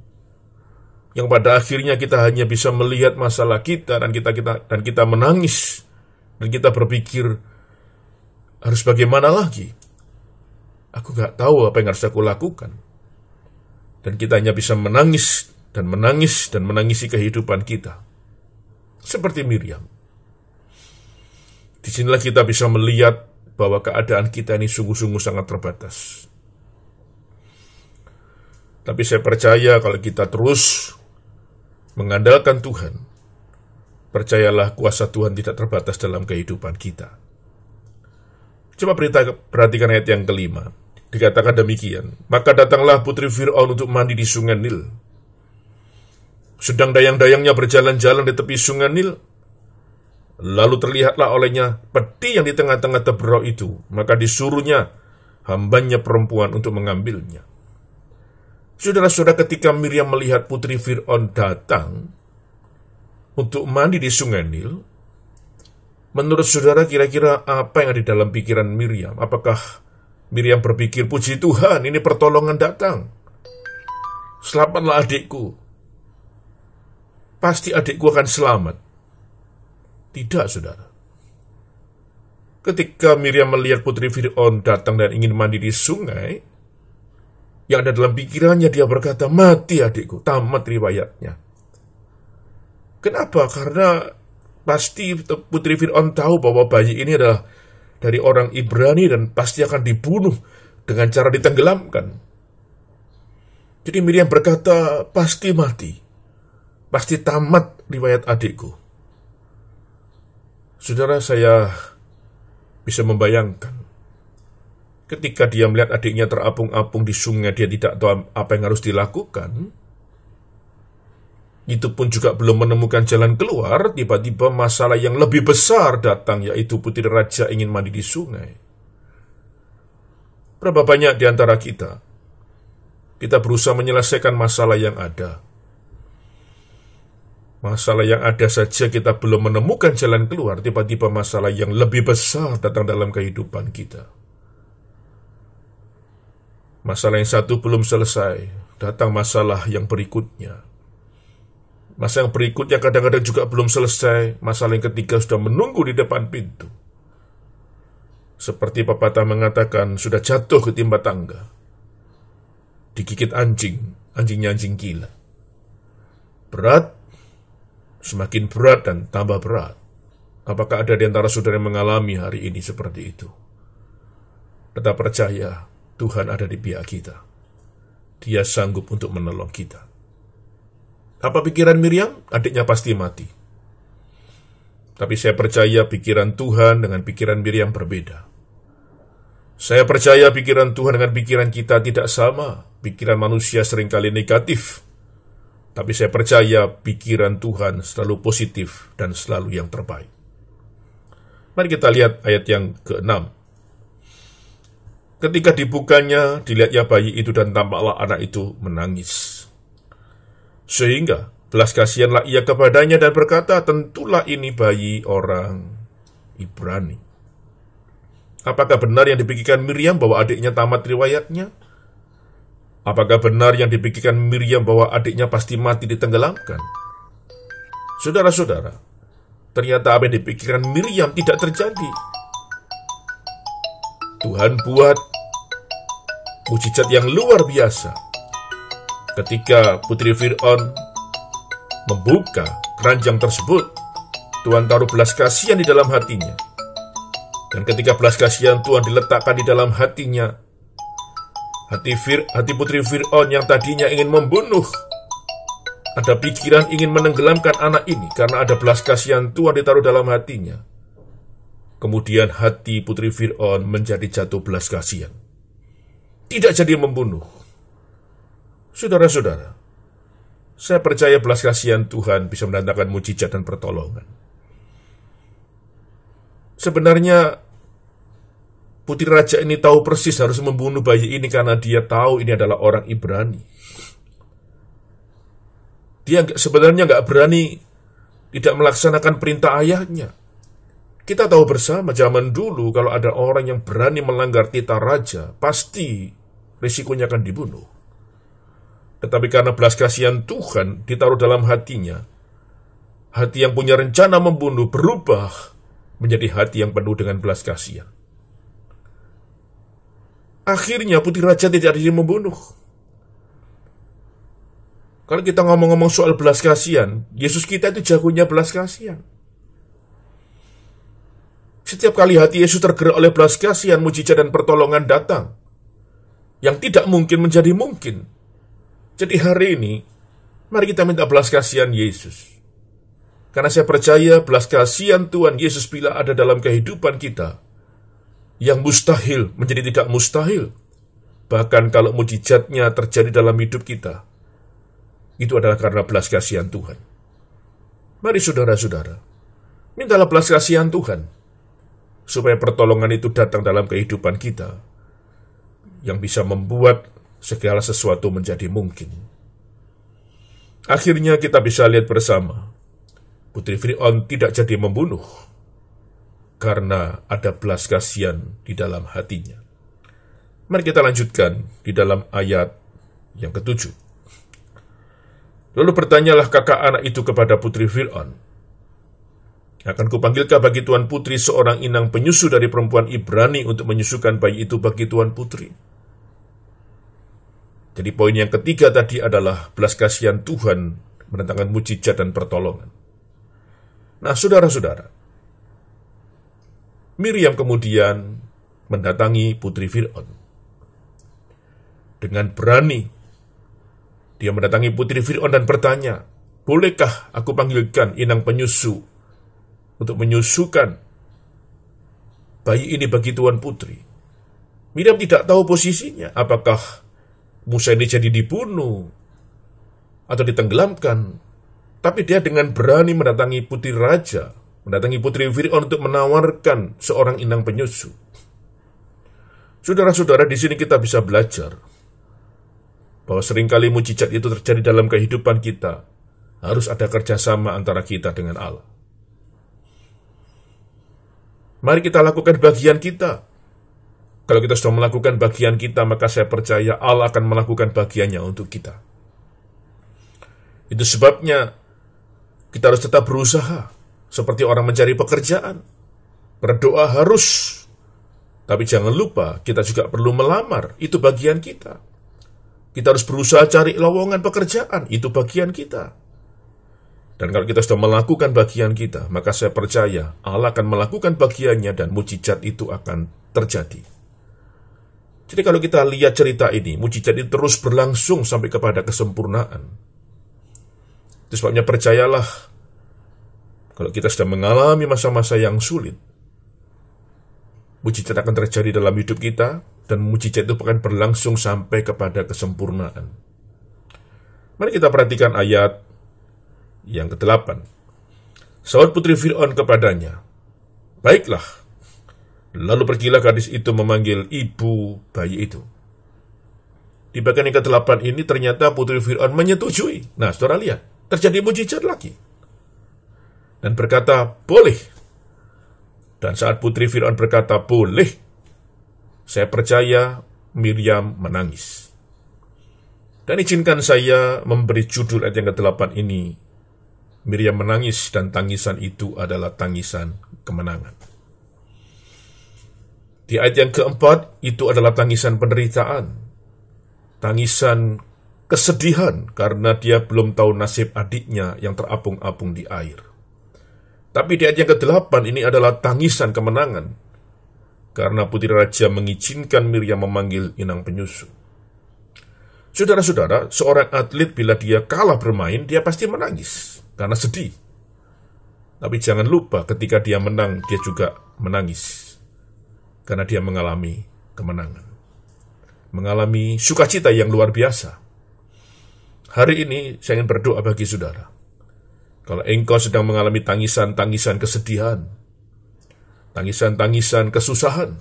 yang pada akhirnya kita hanya bisa melihat masalah kita dan kita menangis, dan kita berpikir harus bagaimana lagi. Aku gak tahu apa yang harus aku lakukan, dan kita hanya bisa menangis dan menangisi kehidupan kita seperti Miriam. Disinilah kita bisa melihat bahwa keadaan kita ini sungguh-sungguh sangat terbatas. Tapi saya percaya kalau kita terus mengandalkan Tuhan, percayalah kuasa Tuhan tidak terbatas dalam kehidupan kita. Coba perhatikan ayat yang kelima. Dikatakan demikian, maka datanglah putri Fir'aun untuk mandi di sungai Nil. Sedang dayang-dayangnya berjalan-jalan di tepi sungai Nil, lalu terlihatlah olehnya peti yang di tengah-tengah teberau itu, maka disuruhnya hambanya perempuan untuk mengambilnya. Saudara-saudara, ketika Miriam melihat putri Fir'aun datang untuk mandi di sungai Nil, menurut saudara kira-kira apa yang ada di dalam pikiran Miriam? Apakah Miriam berpikir, puji Tuhan, ini pertolongan datang, selamatlah adikku, pasti adikku akan selamat? Tidak, saudara. Ketika Miriam melihat putri Fir'aun datang dan ingin mandi di sungai, yang ada dalam pikirannya dia berkata, mati adikku, tamat riwayatnya. Kenapa? Karena pasti putri Fir'aun tahu bahwa bayi ini adalah dari orang Ibrani dan pasti akan dibunuh dengan cara ditenggelamkan. Jadi Miriam berkata, pasti mati, pasti tamat riwayat adikku. Saudara, saya bisa membayangkan ketika dia melihat adiknya terapung-apung di sungai, dia tidak tahu apa yang harus dilakukan. Itu pun juga belum menemukan jalan keluar, tiba-tiba masalah yang lebih besar datang, yaitu putri raja ingin mandi di sungai. Berapa banyak di antara kita berusaha menyelesaikan masalah yang ada. Masalah yang ada saja kita belum menemukan jalan keluar, tiba-tiba masalah yang lebih besar datang dalam kehidupan kita. Masalah yang satu belum selesai, datang masalah yang berikutnya. Masalah yang berikutnya kadang-kadang juga belum selesai, masalah yang ketiga sudah menunggu di depan pintu. Seperti pepatah mengatakan, sudah jatuh ke timba tangga. Digigit anjing, anjingnya anjing gila. Berat, semakin berat dan tambah berat. Apakah ada di antara saudara yang mengalami hari ini seperti itu? Tetap percaya, Tuhan ada di pihak kita. Dia sanggup untuk menolong kita. Apa pikiran Miriam? Adiknya pasti mati. Tapi saya percaya pikiran Tuhan dengan pikiran Miriam berbeda. Saya percaya pikiran Tuhan dengan pikiran kita tidak sama. Pikiran manusia seringkali negatif. Tapi saya percaya pikiran Tuhan selalu positif dan selalu yang terbaik. Mari kita lihat ayat yang ke-6. Ketika dibukanya, dilihatnya bayi itu dan tampaklah anak itu menangis. Sehingga belas kasihanlah ia kepadanya dan berkata, tentulah ini bayi orang Ibrani. Apakah benar yang dipikirkan Miriam bahwa adiknya tamat riwayatnya? Apakah benar yang dipikirkan Miriam bahwa adiknya pasti mati ditenggelamkan? Saudara-saudara, ternyata apa yang dipikirkan Miriam tidak terjadi. Tuhan buat mujizat yang luar biasa. Ketika putri Fir'aun membuka keranjang tersebut, Tuhan taruh belas kasihan di dalam hatinya. Dan ketika belas kasihan Tuhan diletakkan di dalam hatinya, hati putri Fir'aun yang tadinya ingin membunuh, ada pikiran ingin menenggelamkan anak ini karena ada belas kasihan Tuhan ditaruh dalam hatinya. Kemudian hati putri Fir'aun menjadi jatuh belas kasihan. Tidak jadi membunuh. Saudara-saudara, saya percaya belas kasihan Tuhan bisa mendatangkan mujizat dan pertolongan. Sebenarnya putri raja ini tahu persis harus membunuh bayi ini karena dia tahu ini adalah orang Ibrani. Dia sebenarnya nggak berani tidak melaksanakan perintah ayahnya. Kita tahu bersama zaman dulu kalau ada orang yang berani melanggar titah raja, pasti risikonya akan dibunuh. Tetapi karena belas kasihan Tuhan ditaruh dalam hatinya, hati yang punya rencana membunuh berubah menjadi hati yang penuh dengan belas kasihan. Akhirnya putri raja tidak jadi membunuh. Kalau kita ngomong-ngomong soal belas kasihan, Yesus kita itu jagonya belas kasihan. Setiap kali hati Yesus tergerak oleh belas kasihan, mujizat dan pertolongan datang. Yang tidak mungkin menjadi mungkin. Jadi hari ini, mari kita minta belas kasihan Yesus. Karena saya percaya belas kasihan Tuhan Yesus bila ada dalam kehidupan kita, yang mustahil menjadi tidak mustahil. Bahkan kalau mujizatnya terjadi dalam hidup kita, itu adalah karena belas kasihan Tuhan. Mari saudara-saudara, mintalah belas kasihan Tuhan, supaya pertolongan itu datang dalam kehidupan kita, yang bisa membuat segala sesuatu menjadi mungkin. Akhirnya kita bisa lihat bersama, putri Fir'aun tidak jadi membunuh, karena ada belas kasihan di dalam hatinya. Mari kita lanjutkan di dalam ayat yang ke-7. Lalu bertanyalah kakak anak itu kepada putri Fir'aun, akan kupanggilkah bagi tuan putri seorang inang penyusu dari perempuan Ibrani untuk menyusukan bayi itu bagi tuan putri? Jadi poin yang ketiga tadi adalah belas kasihan Tuhan mendatangkan mujizat dan pertolongan. Nah, saudara-saudara, Miriam kemudian mendatangi putri Fir'aun. Dengan berani, dia mendatangi putri Fir'aun dan bertanya, bolehkah aku panggilkan inang penyusu untuk menyusukan bayi ini bagi tuan putri? Miriam tidak tahu posisinya. Apakah Musa ini jadi dibunuh atau ditenggelamkan? Tapi dia dengan berani mendatangi putri raja, mendatangi putri Fir'aun untuk menawarkan seorang inang penyusu. Saudara-saudara, di sini kita bisa belajar bahwa seringkali mujizat itu terjadi dalam kehidupan kita. Harus ada kerjasama antara kita dengan Allah. Mari kita lakukan bagian kita. Kalau kita sudah melakukan bagian kita, maka saya percaya Allah akan melakukan bagiannya untuk kita. Itu sebabnya kita harus tetap berusaha, seperti orang mencari pekerjaan. Berdoa harus, tapi jangan lupa kita juga perlu melamar, itu bagian kita. Kita harus berusaha cari lowongan pekerjaan, itu bagian kita. Dan kalau kita sudah melakukan bagian kita, maka saya percaya Allah akan melakukan bagiannya dan mujizat itu akan terjadi. Jadi kalau kita lihat cerita ini, mujizat itu terus berlangsung sampai kepada kesempurnaan. Itu sebabnya percayalah, kalau kita sudah mengalami masa-masa yang sulit, mujizat akan terjadi dalam hidup kita, dan mujizat itu akan berlangsung sampai kepada kesempurnaan. Mari kita perhatikan ayat yang ke-8. Saud putri Fir'aun kepadanya, "Baiklah." Lalu pergilah gadis itu memanggil ibu bayi itu. Di bagian yang ke-8 ini ternyata putri Fir'aun menyetujui. Nah, saudara lihat, terjadi mujizat lagi. Dan berkata, "Boleh." Dan saat putri Fir'aun berkata, "Boleh," saya percaya Miriam menangis. Dan izinkan saya memberi judul ayat yang ke-8 ini, Miriam menangis dan tangisan itu adalah tangisan kemenangan. Di ayat yang ke-4, itu adalah tangisan penderitaan. Tangisan kesedihan karena dia belum tahu nasib adiknya yang terapung-apung di air. Tapi di ayat yang ke-8 ini adalah tangisan kemenangan. Karena putri raja mengizinkan Miriam memanggil inang penyusu. Saudara-saudara, seorang atlet bila dia kalah bermain, dia pasti menangis karena sedih. Tapi jangan lupa ketika dia menang, dia juga menangis. Karena dia mengalami kemenangan. Mengalami sukacita yang luar biasa. Hari ini saya ingin berdoa bagi saudara. Kalau engkau sedang mengalami tangisan-tangisan kesedihan, tangisan-tangisan kesusahan,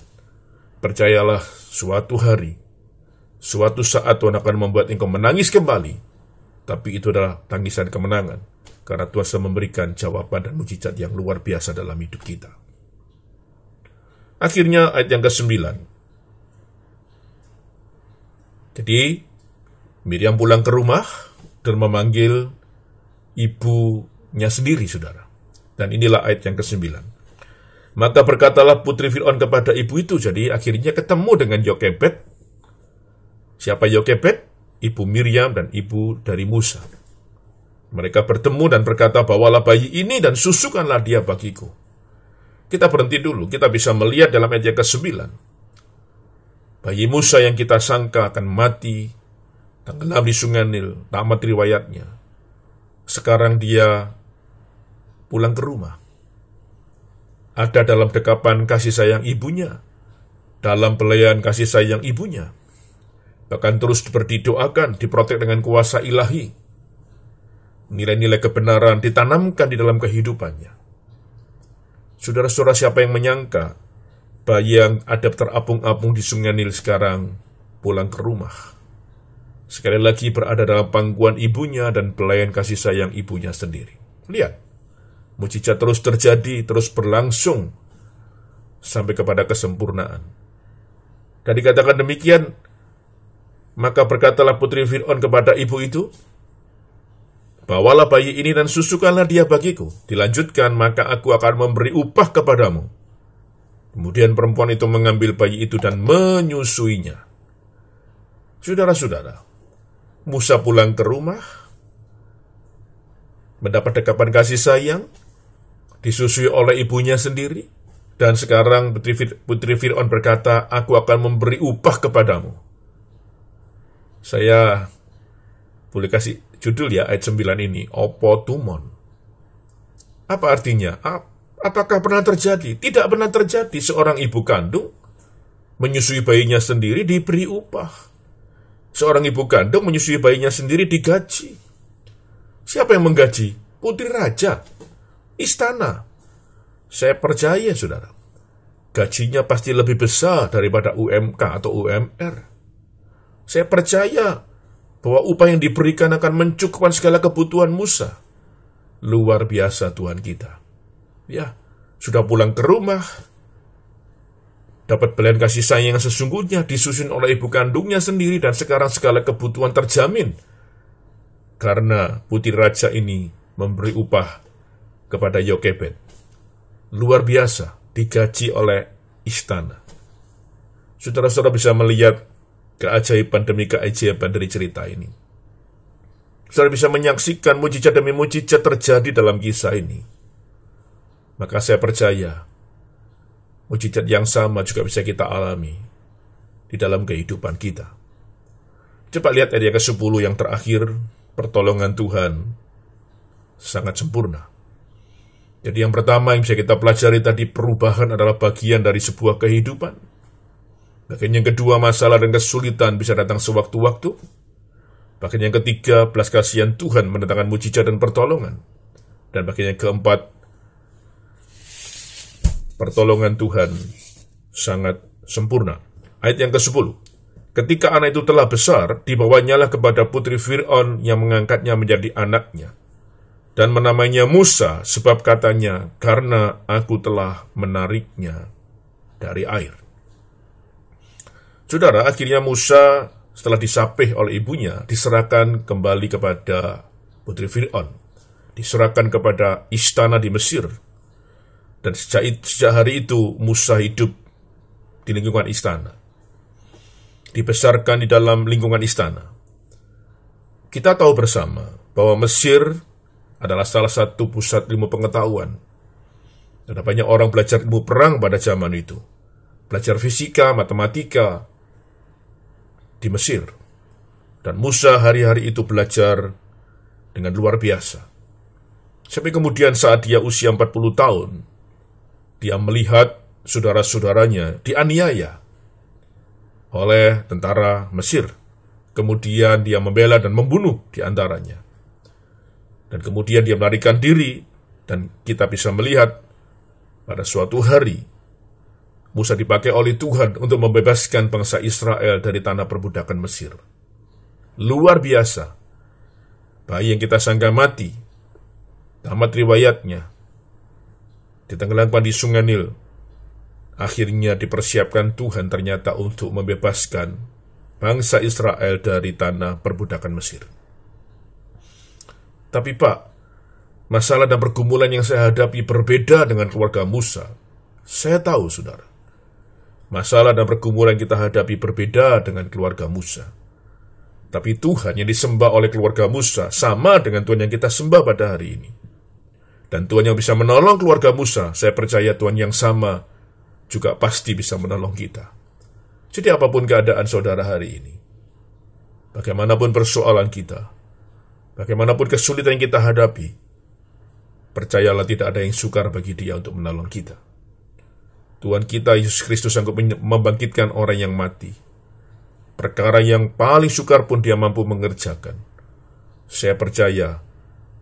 percayalah suatu hari, suatu saat Tuhan akan membuat engkau menangis kembali. Tapi itu adalah tangisan kemenangan. Karena Tuhan sudah memberikan jawaban dan mujizat yang luar biasa dalam hidup kita. Akhirnya ayat yang ke-9. Jadi, Miriam pulang ke rumah dan memanggil ibunya sendiri, saudara. Dan inilah ayat yang ke-9. Maka berkatalah putri Fir'aun kepada ibu itu. Jadi akhirnya ketemu dengan Yokebed. Siapa Yokebed? Ibu Miriam dan ibu dari Musa. Mereka bertemu dan berkata, "Bawalah bayi ini dan susukanlah dia bagiku." Kita berhenti dulu, kita bisa melihat dalam ayat ke-9. Bayi Musa yang kita sangka akan mati, tenggelam di sungai Nil, tamat riwayatnya. Sekarang dia pulang ke rumah. Ada dalam dekapan kasih sayang ibunya, dalam pelayan kasih sayang ibunya. Bahkan terus berdoakan, diprotek dengan kuasa ilahi. Nilai-nilai kebenaran ditanamkan di dalam kehidupannya. Saudara-saudara, siapa yang menyangka bayi yang ada terapung-apung di sungai Nil sekarang pulang ke rumah. Sekali lagi berada dalam pangkuan ibunya dan pelayan kasih sayang ibunya sendiri. Lihat, mujizat terus terjadi, terus berlangsung sampai kepada kesempurnaan. Dan dikatakan demikian, maka berkatalah putri Fir'aun kepada ibu itu, "Bawalah bayi ini dan susukanlah dia bagiku." Dilanjutkan, "Maka aku akan memberi upah kepadamu." Kemudian perempuan itu mengambil bayi itu dan menyusuinya. Saudara-saudara, Musa pulang ke rumah, mendapat dekapan kasih sayang, disusui oleh ibunya sendiri, dan sekarang putri Fir'aun berkata, "Aku akan memberi upah kepadamu." Saya boleh kasih judul ya ayat 9 ini, opotumon. Apa artinya? Apakah pernah terjadi? Tidak pernah terjadi. Seorang ibu kandung menyusui bayinya sendiri diberi upah. Seorang ibu kandung menyusui bayinya sendiri digaji. Siapa yang menggaji? Putri raja, istana. Saya percaya, saudara, gajinya pasti lebih besar daripada UMK atau UMR. Saya percaya bahwa upah yang diberikan akan mencukupkan segala kebutuhan Musa. Luar biasa Tuhan kita. Ya, sudah pulang ke rumah, dapat belayan kasih sayang yang sesungguhnya, disusun oleh ibu kandungnya sendiri, dan sekarang segala kebutuhan terjamin. Karena putri raja ini memberi upah kepada Yokebed. Luar biasa, digaji oleh istana. Saudara-saudara bisa melihat keajaiban demi keajaiban dari cerita ini. Saudara bisa menyaksikan mujizat demi mujizat terjadi dalam kisah ini. Maka saya percaya, mujizat yang sama juga bisa kita alami di dalam kehidupan kita. Coba lihat ayat ke-10 yang terakhir, pertolongan Tuhan sangat sempurna. Jadi yang pertama yang bisa kita pelajari tadi, perubahan adalah bagian dari sebuah kehidupan. Bagian yang kedua, masalah dan kesulitan bisa datang sewaktu-waktu. Bagian yang ketiga, belas kasihan Tuhan mendatangkan mujizat dan pertolongan. Dan bagian yang keempat, pertolongan Tuhan sangat sempurna. Ayat yang ke-10. Ketika anak itu telah besar, dibawanyalah kepada putri Fir'aun yang mengangkatnya menjadi anaknya. Dan menamainya Musa, sebab katanya, karena aku telah menariknya dari air. Saudara, akhirnya Musa setelah disapih oleh ibunya, diserahkan kembali kepada putri Fir'aun. Diserahkan kepada istana di Mesir. Dan sejak hari itu, Musa hidup di lingkungan istana. Dibesarkan di dalam lingkungan istana. Kita tahu bersama bahwa Mesir adalah salah satu pusat ilmu pengetahuan. Ada banyak orang belajar ilmu perang pada zaman itu. Belajar fisika, matematika di Mesir. Dan Musa hari-hari itu belajar dengan luar biasa. Sampai kemudian saat dia usia 40 tahun, dia melihat saudara-saudaranya dianiaya oleh tentara Mesir. Kemudian dia membela dan membunuh di antaranya. Dan kemudian dia melarikan diri, dan kita bisa melihat pada suatu hari Musa dipakai oleh Tuhan untuk membebaskan bangsa Israel dari tanah perbudakan Mesir. Luar biasa. Bayi yang kita sangka mati, tamat riwayatnya, ditenggelamkan di Sungai Nil, akhirnya dipersiapkan Tuhan ternyata untuk membebaskan bangsa Israel dari tanah perbudakan Mesir. Tapi Pak, masalah dan pergumulan yang saya hadapi berbeda dengan keluarga Musa. Saya tahu, saudara. Masalah dan pergumulan yang kita hadapi berbeda dengan keluarga Musa. Tapi Tuhan yang disembah oleh keluarga Musa sama dengan Tuhan yang kita sembah pada hari ini. Dan Tuhan yang bisa menolong keluarga Musa, saya percaya Tuhan yang sama juga pasti bisa menolong kita. Jadi apapun keadaan saudara hari ini, bagaimanapun persoalan kita, bagaimanapun kesulitan yang kita hadapi, percayalah tidak ada yang sukar bagi Dia untuk menolong kita. Tuhan kita Yesus Kristus sanggup membangkitkan orang yang mati. Perkara yang paling sukar pun Dia mampu mengerjakan. Saya percaya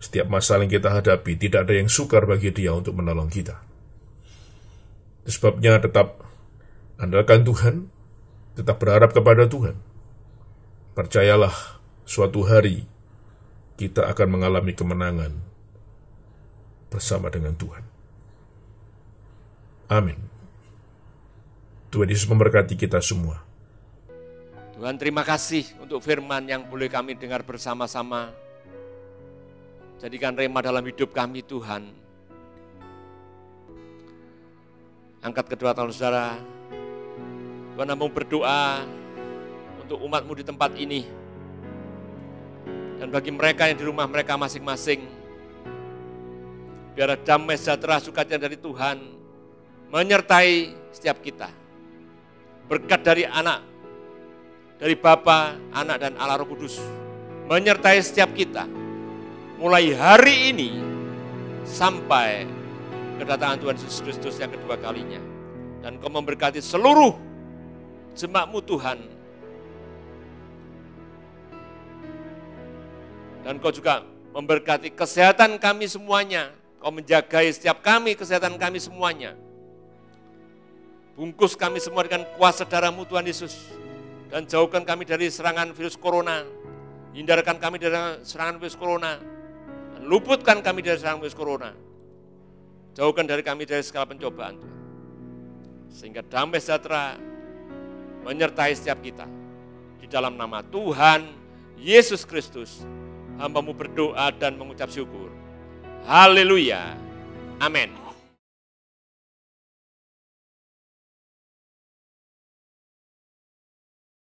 setiap masalah yang kita hadapi tidak ada yang sukar bagi Dia untuk menolong kita. Sebabnya tetap andalkan Tuhan, tetap berharap kepada Tuhan. Percayalah suatu hari kita akan mengalami kemenangan bersama dengan Tuhan. Amin. Tuhan Yesus memberkati kita semua. Tuhan, terima kasih untuk firman yang boleh kami dengar bersama-sama. Jadikan rema dalam hidup kami, Tuhan. Angkat kedua tangan saudara. Tuhan, mau berdoa untuk umat-Mu di tempat ini. Dan bagi mereka yang di rumah mereka masing-masing, biar damai sejahtera sukacita dari Tuhan menyertai setiap kita. Berkat dari anak, dari Bapa, Anak, dan Allah Roh Kudus menyertai setiap kita. Mulai hari ini sampai kedatangan Tuhan Yesus Kristus yang kedua kalinya. Dan Kau memberkati seluruh jemaat-Mu Tuhan. Dan Kau juga memberkati kesehatan kami semuanya. Kau menjagai setiap kami, kesehatan kami semuanya. Bungkus kami semua dengan kuasa darah-Mu Tuhan Yesus. Dan jauhkan kami dari serangan virus corona. Hindarkan kami dari serangan virus corona. Dan luputkan kami dari serangan virus corona. Jauhkan dari kami dari segala pencobaan Tuhan. Sehingga damai sejahtera menyertai setiap kita. Di dalam nama Tuhan Yesus Kristus, hamba-Mu berdoa dan mengucap syukur. Haleluya. Amin.